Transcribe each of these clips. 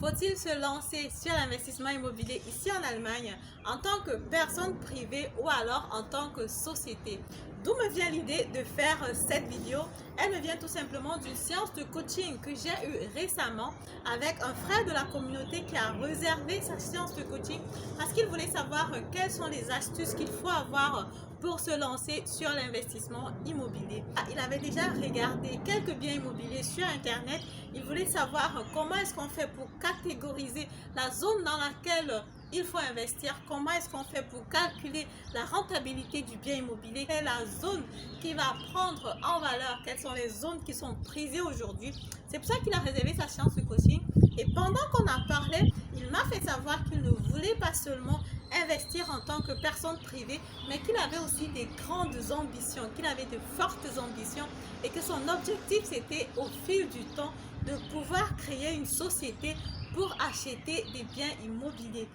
Faut-il se lancer sur l'investissement immobilier ici en Allemagne en tant que personne privée ou alors en tant que société? D'où me vient l'idée de faire cette vidéo? Elle me vient tout simplement d'une séance de coaching que j'ai eue récemment avec un frère de la communauté qui a réservé sa séance de coaching parce qu'il voulait savoir quelles sont les astuces qu'il faut avoir pour se lancer sur l'investissement immobilier. Il avait déjà regardé quelques biens immobiliers sur internet. Il voulait savoir comment est-ce qu'on fait pour catégoriser la zone dans laquelle il faut investir, comment est-ce qu'on fait pour calculer la rentabilité du bien immobilier, quelle est la zone qui va prendre en valeur, quelles sont les zones qui sont prisées aujourd'hui. C'est pour ça qu'il a réservé sa séance de coaching. Et pendant qu'on a parlé, il m'a fait savoir qu'il ne voulait pas seulement investir en tant que personne privée, mais qu'il avait aussi des grandes ambitions, qu'il avait de fortes ambitions et que son objectif c'était au fil du temps de pouvoir créer une société pour acheter des biens immobiliers.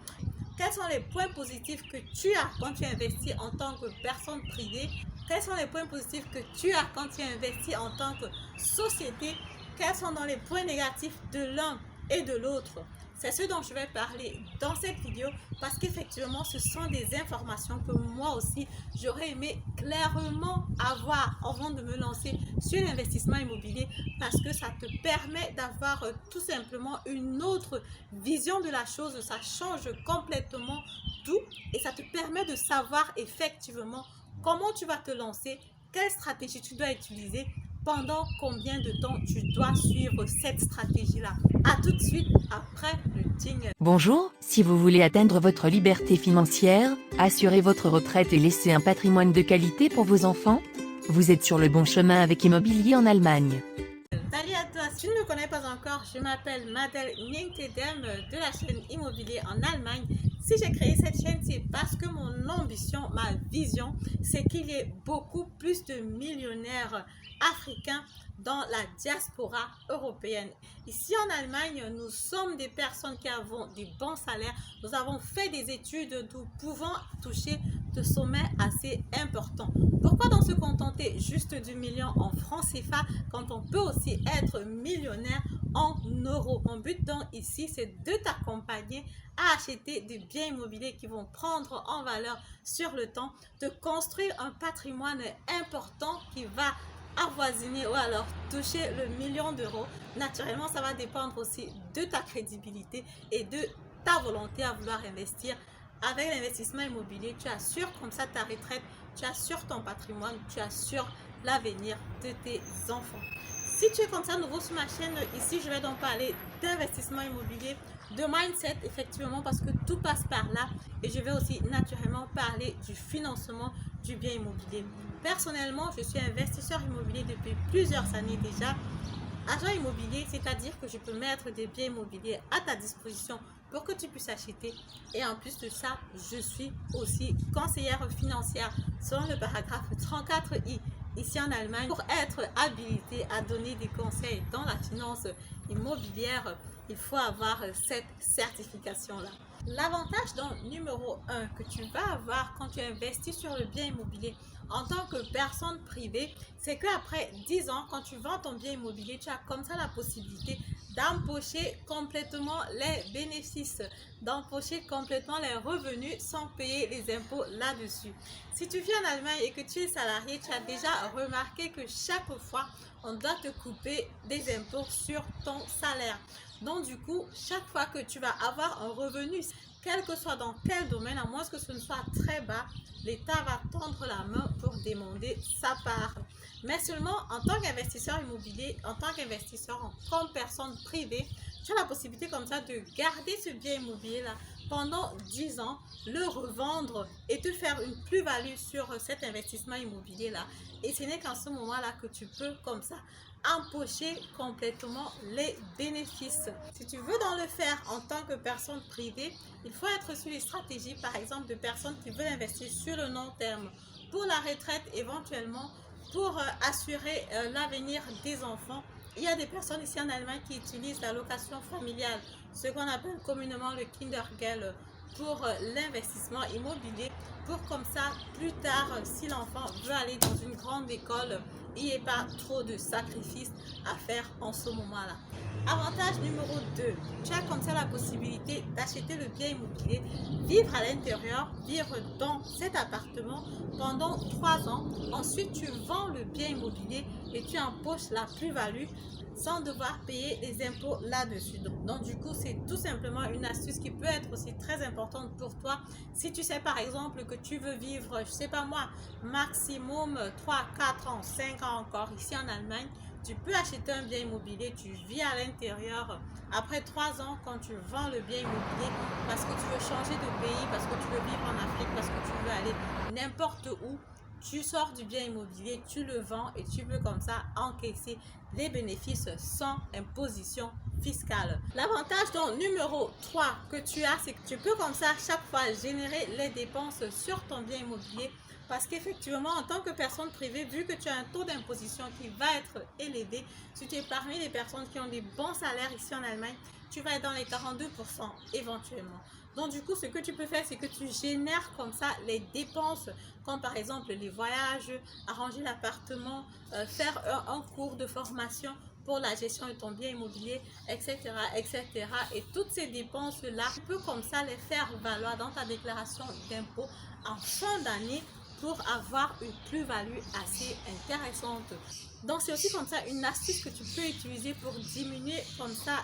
Quels sont les points positifs que tu as quand tu investis en tant que personne privée? Quels sont les points positifs que tu as quand tu investis en tant que société? Quels sont les points négatifs de l'un et de l'autre? C'est ce dont je vais parler dans cette vidéo parce qu'effectivement, ce sont des informations que moi aussi, j'aurais aimé clairement avoir avant de me lancer sur l'investissement immobilier parce que ça te permet d'avoir tout simplement une autre vision de la chose. Ça change complètement tout et ça te permet de savoir effectivement comment tu vas te lancer, quelle stratégie tu dois utiliser, pendant combien de temps tu dois suivre cette stratégie-là. À tout de suite après le jingle. Bonjour, si vous voulez atteindre votre liberté financière, assurer votre retraite et laisser un patrimoine de qualité pour vos enfants, vous êtes sur le bon chemin avec Immobilier en Allemagne. Salut à toi, si tu ne me connais pas encore, je m'appelle Madel Nientedem de la chaîne Immobilier en Allemagne. Si j'ai créé cette chaîne, c'est parce que mon ambition, ma vision, c'est qu'il y ait beaucoup plus de millionnaires africains dans la diaspora européenne. Ici en Allemagne, nous sommes des personnes qui avons des bons salaires. Nous avons fait des études, nous pouvons toucher de sommets assez importants. Pourquoi donc se contenter juste du million en francs CFA quand on peut aussi être millionnaire en euros? Mon but donc ici, c'est de t'accompagner à acheter des biens immobiliers qui vont prendre en valeur sur le temps, de construire un patrimoine important qui va avoisiner ou alors toucher le million d'euros. Naturellement, ça va dépendre aussi de ta crédibilité et de ta volonté à vouloir investir. Avec l'investissement immobilier, tu assures comme ça ta retraite, tu assures ton patrimoine, tu assures l'avenir de tes enfants. Si tu es comme ça nouveau sur ma chaîne, ici je vais donc parler d'investissement immobilier, de mindset effectivement parce que tout passe par là et je vais aussi naturellement parler du financement du bien immobilier. Personnellement, je suis investisseur immobilier depuis plusieurs années déjà. Agent immobilier, c'est-à-dire que je peux mettre des biens immobiliers à ta disposition pour que tu puisses acheter. Et en plus de ça, je suis aussi conseillère financière selon le paragraphe 34i ici en Allemagne. Pour être habilité à donner des conseils dans la finance immobilière, il faut avoir cette certification-là. L'avantage donc numéro 1 que tu vas avoir quand tu investis sur le bien immobilier en tant que personne privée, c'est qu'après 10 ans, quand tu vends ton bien immobilier, tu as comme ça la possibilité d'empocher complètement les bénéfices, d'empocher complètement les revenus sans payer les impôts là-dessus. Si tu vis en Allemagne et que tu es salarié, tu as déjà remarqué que chaque fois, on doit te couper des impôts sur ton salaire. Donc du coup, chaque fois que tu vas avoir un revenu, quel que soit dans quel domaine, à moins que ce ne soit très bas, l'État va tendre la main pour demander sa part. Mais seulement en tant qu'investisseur immobilier, en tant qu'investisseur comme personne privée, tu as la possibilité comme ça de garder ce bien immobilier-là pendant 10 ans, le revendre et te faire une plus-value sur cet investissement immobilier-là. Et ce n'est qu'en ce moment-là que tu peux comme ça empocher complètement les bénéfices. Si tu veux dans le faire en tant que personne privée, il faut être sur les stratégies, par exemple, de personnes qui veulent investir sur le long terme, pour la retraite éventuellement, pour assurer l'avenir des enfants. Il y a des personnes ici en Allemagne qui utilisent la location familiale, ce qu'on appelle communément le Kindergeld, pour l'investissement immobilier, pour comme ça, plus tard, si l'enfant veut aller dans une grande école, il n'y ait pas trop de sacrifices à faire en ce moment-là. Avantage numéro 2, tu as comme ça la possibilité d'acheter le bien immobilier, vivre à l'intérieur, vivre dans cet appartement pendant 3 ans. Ensuite, tu vends le bien immobilier et tu empoches la plus-value sans devoir payer les impôts là-dessus. Donc du coup, c'est tout simplement une astuce qui peut être aussi très importante pour toi. Si tu sais par exemple que tu veux vivre, je sais pas moi, maximum 3, 4 ans, 5 ans encore ici en Allemagne, tu peux acheter un bien immobilier, tu vis à l'intérieur. Après 3 ans, quand tu vends le bien immobilier, parce que tu veux changer de pays, parce que tu veux vivre en Afrique, parce que tu veux aller n'importe où, tu sors du bien immobilier, tu le vends et tu peux comme ça encaisser les bénéfices sans imposition fiscale. L'avantage donc numéro 3 que tu as, c'est que tu peux comme ça chaque fois générer les dépenses sur ton bien immobilier. Parce qu'effectivement, en tant que personne privée, vu que tu as un taux d'imposition qui va être élevé, si tu es parmi les personnes qui ont des bons salaires ici en Allemagne, tu vas être dans les 42% éventuellement. Donc du coup, ce que tu peux faire, c'est que tu génères comme ça les dépenses, comme par exemple les voyages, arranger l'appartement, faire un cours de formation pour la gestion de ton bien immobilier, etc., etc. Et toutes ces dépenses-là, tu peux comme ça les faire valoir dans ta déclaration d'impôt en fin d'année pour avoir une plus-value assez intéressante. Donc c'est aussi comme ça une astuce que tu peux utiliser pour diminuer comme ça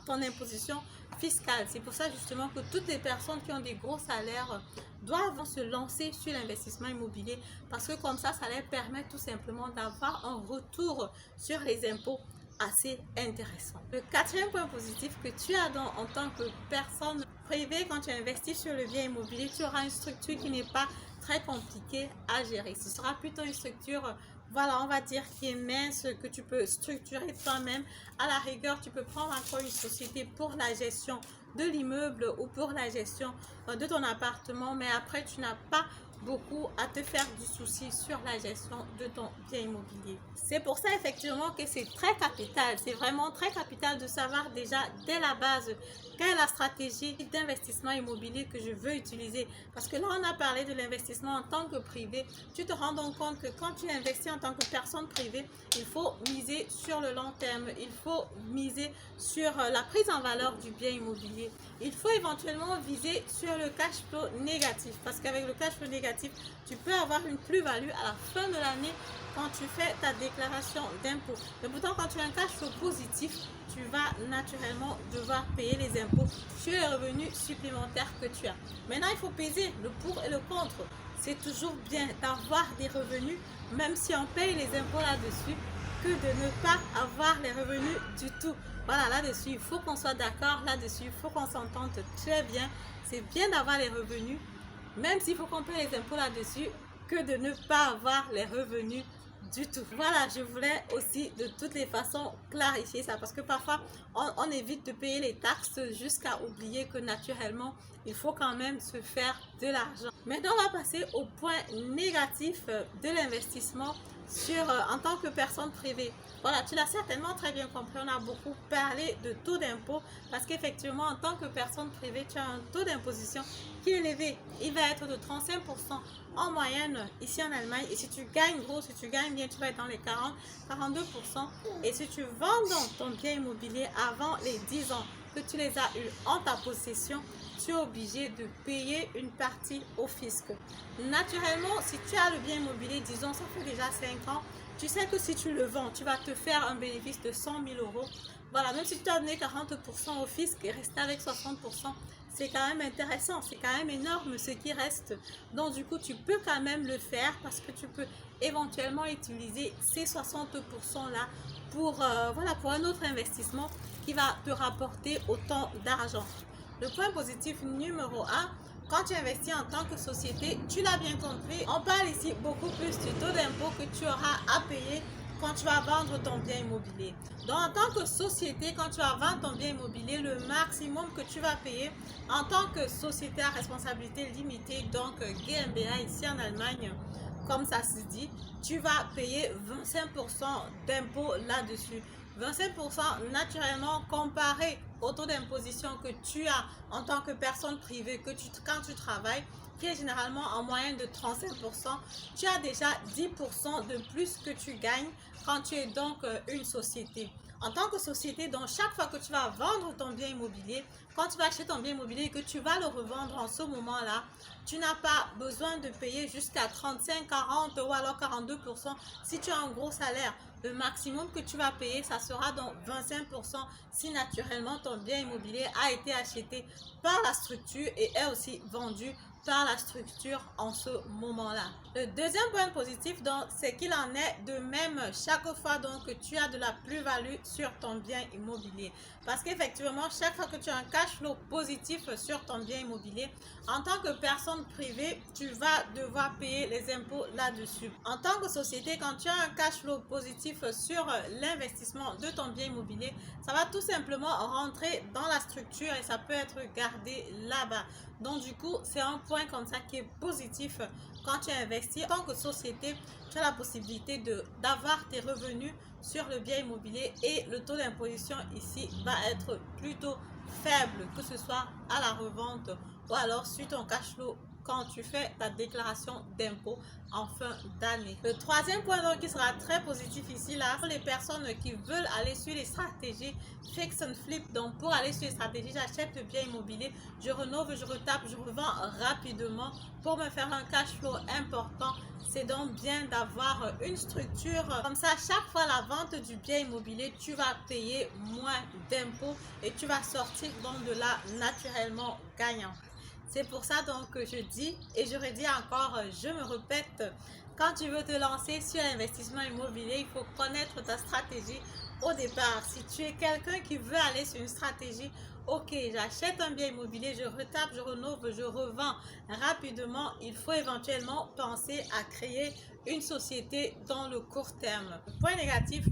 ton imposition fiscale. C'est pour ça justement que toutes les personnes qui ont des gros salaires doivent se lancer sur l'investissement immobilier, parce que comme ça les permet tout simplement d'avoir un retour sur les impôts assez intéressant. Le quatrième point positif que tu as donc en tant que personne privée, quand tu investis sur le bien immobilier, tu auras une structure qui n'est pas très compliquée à gérer. Ce sera plutôt une structure, voilà, on va dire qui est mince, que tu peux structurer toi-même. À la rigueur, tu peux prendre encore une société pour la gestion de l'immeuble ou pour la gestion de ton appartement, mais après tu n'as pas beaucoup à te faire du souci sur la gestion de ton bien immobilier. C'est pour ça effectivement que c'est très capital, c'est vraiment très capital de savoir déjà dès la base quelle est la stratégie d'investissement immobilier que je veux utiliser. Parce que là, on a parlé de l'investissement en tant que privé. Tu te rends donc compte que quand tu investis en tant que personne privée, il faut miser sur le long terme. Il faut miser sur la prise en valeur du bien immobilier. Il faut éventuellement viser sur le cash flow négatif. Parce qu'avec le cash flow négatif, tu peux avoir une plus-value à la fin de l'année quand tu fais ta déclaration d'impôt. Mais pourtant, quand tu as un cash flow positif, tu vas naturellement devoir payer les impôts sur les revenus supplémentaires que tu as. Maintenant, il faut peser le pour et le contre. C'est toujours bien d'avoir des revenus, même si on paye les impôts là-dessus, que de ne pas avoir les revenus du tout. Voilà, là-dessus, il faut qu'on soit d'accord. Là-dessus, il faut qu'on s'entende très bien. C'est bien d'avoir les revenus, même s'il faut qu'on paye les impôts là-dessus, que de ne pas avoir les revenus du tout. Voilà, je voulais aussi de toutes les façons clarifier ça, parce que parfois on évite de payer les taxes jusqu'à oublier que naturellement il faut quand même se faire de l'argent. Maintenant, on va passer au point négatif de l'investissement en tant que personne privée. Voilà, tu l'as certainement très bien compris, on a beaucoup parlé de taux d'impôt, parce qu'effectivement en tant que personne privée, tu as un taux d'imposition qui est élevé. Il va être de 35% en moyenne ici en Allemagne, et si tu gagnes gros, si tu gagnes bien, tu vas être dans les 40-42%. Et si tu vends donc ton bien immobilier avant les 10 ans que tu les as eu en ta possession, tu es obligé de payer une partie au fisc. Naturellement, si tu as le bien immobilier, disons ça fait déjà 5 ans, tu sais que si tu le vends, tu vas te faire un bénéfice de 100 000 euros. Voilà, même si tu as donné 40% au fisc et rester avec 60%, c'est quand même intéressant, c'est quand même énorme ce qui reste. Donc du coup, tu peux quand même le faire, parce que tu peux éventuellement utiliser ces 60% là pour, voilà, pour un autre investissement qui va te rapporter autant d'argent. Le point positif numéro 1, quand tu investis en tant que société, tu l'as bien compris, on parle ici beaucoup plus du taux d'impôt que tu auras à payer quand tu vas vendre ton bien immobilier. Donc en tant que société, quand tu vas vendre ton bien immobilier, le maximum que tu vas payer en tant que société à responsabilité limitée, donc GmbH ici en Allemagne, comme ça se dit, tu vas payer 25% d'impôt là-dessus. 25% naturellement comparé au taux d'imposition que tu as en tant que personne privée quand tu travailles, qui est généralement en moyenne de 35%, tu as déjà 10% de plus que tu gagnes quand tu es donc une société. En tant que société, donc chaque fois que tu vas vendre ton bien immobilier, quand tu vas acheter ton bien immobilier et que tu vas le revendre en ce moment-là, tu n'as pas besoin de payer jusqu'à 35, 40 ou alors 42% si tu as un gros salaire. Le maximum que tu vas payer, ça sera donc 25% si naturellement ton bien immobilier a été acheté par la structure et est aussi vendu par la structure en ce moment-là. Le deuxième point positif, donc, c'est qu'il en est de même chaque fois donc que tu as de la plus-value sur ton bien immobilier. Parce qu'effectivement, chaque fois que tu as un cash flow positif sur ton bien immobilier, en tant que personne privée, tu vas devoir payer les impôts là-dessus. En tant que société, quand tu as un cash flow positif sur l'investissement de ton bien immobilier, ça va tout simplement rentrer dans la structure et ça peut être gardé là-bas. Donc du coup, c'est un point comme ça qui est positif quand tu investis. En tant que société, tu as la possibilité d'avoir tes revenus sur le bien immobilier et le taux d'imposition ici va être plutôt faible, que ce soit à la revente ou alors sur ton cash flow quand tu fais ta déclaration d'impôt en fin d'année. Le troisième point donc qui sera très positif ici là pour les personnes qui veulent aller sur les stratégies fix and flip. Donc pour aller sur les stratégies, j'achète le bien immobilier, je rénove, je retape, je revends rapidement pour me faire un cash flow important. C'est donc bien d'avoir une structure comme ça. Chaque fois la vente du bien immobilier, tu vas payer moins d'impôts et tu vas sortir donc de là naturellement gagnant. C'est pour ça donc que je dis et je redis encore, je me répète, quand tu veux te lancer sur l'investissement immobilier, il faut connaître ta stratégie au départ. Si tu es quelqu'un qui veut aller sur une stratégie, ok, j'achète un bien immobilier, je retape, je rénove, je revends rapidement, il faut éventuellement penser à créer une société dans le court terme. Le point négatif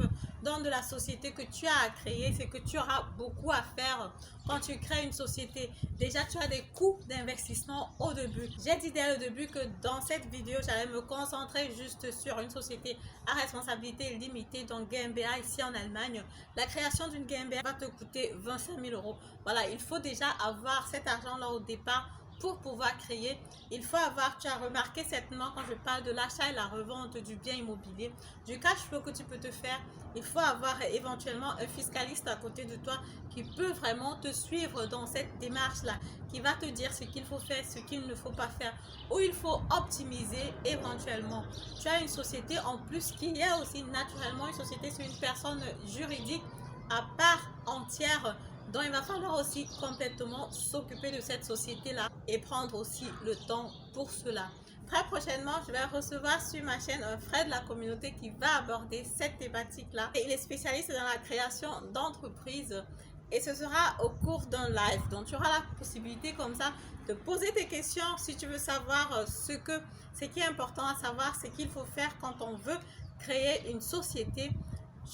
dans de la société que tu as à créer, c'est que tu auras beaucoup à faire quand tu crées une société. Déjà, tu as des coûts d'investissement au début. J'ai dit dès le début que dans cette vidéo, j'allais me concentrer juste sur une société à responsabilité limitée, donc GmbH ici en Allemagne. La création d'une GmbH va te coûter 25 000 euros. Voilà, il faut déjà avoir cet argent-là au départ pour pouvoir créer. Il faut avoir, tu as remarqué certainement quand je parle de l'achat et la revente du bien immobilier, du cash flow que tu peux te faire, il faut avoir éventuellement un fiscaliste à côté de toi qui peut vraiment te suivre dans cette démarche-là, qui va te dire ce qu'il faut faire, ce qu'il ne faut pas faire, où il faut optimiser éventuellement. Tu as une société en plus qui est aussi naturellement une société, c'est une personne juridique à part entière. Donc, il va falloir aussi complètement s'occuper de cette société-là et prendre aussi le temps pour cela. Très prochainement, je vais recevoir sur ma chaîne un frère de la communauté qui va aborder cette thématique-là. Il est spécialiste dans la création d'entreprises et ce sera au cours d'un live. Donc, tu auras la possibilité comme ça de poser tes questions si tu veux savoir ce qui est important à savoir, ce qu'il faut faire quand on veut créer une société.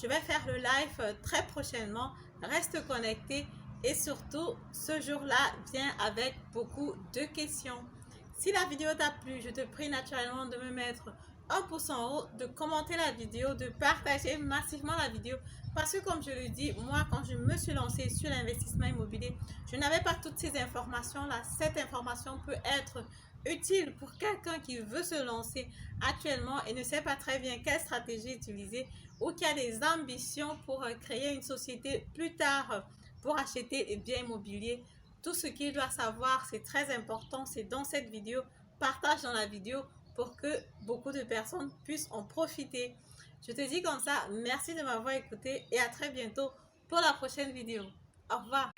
Je vais faire le live très prochainement. Reste connecté et surtout, ce jour-là vient avec beaucoup de questions. Si la vidéo t'a plu, je te prie naturellement de me mettre un pouce en haut, de commenter la vidéo, de partager massivement la vidéo. Parce que comme je le dis, moi quand je me suis lancée sur l'investissement immobilier, je n'avais pas toutes ces informations-là. Cette information peut être utile pour quelqu'un qui veut se lancer actuellement et ne sait pas très bien quelle stratégie utiliser ou qui a des ambitions pour créer une société plus tard pour acheter des biens immobiliers. Tout ce qu'il doit savoir, c'est très important, c'est dans cette vidéo. Partage dans la vidéo pour que beaucoup de personnes puissent en profiter. Je te dis comme ça, merci de m'avoir écouté et à très bientôt pour la prochaine vidéo. Au revoir.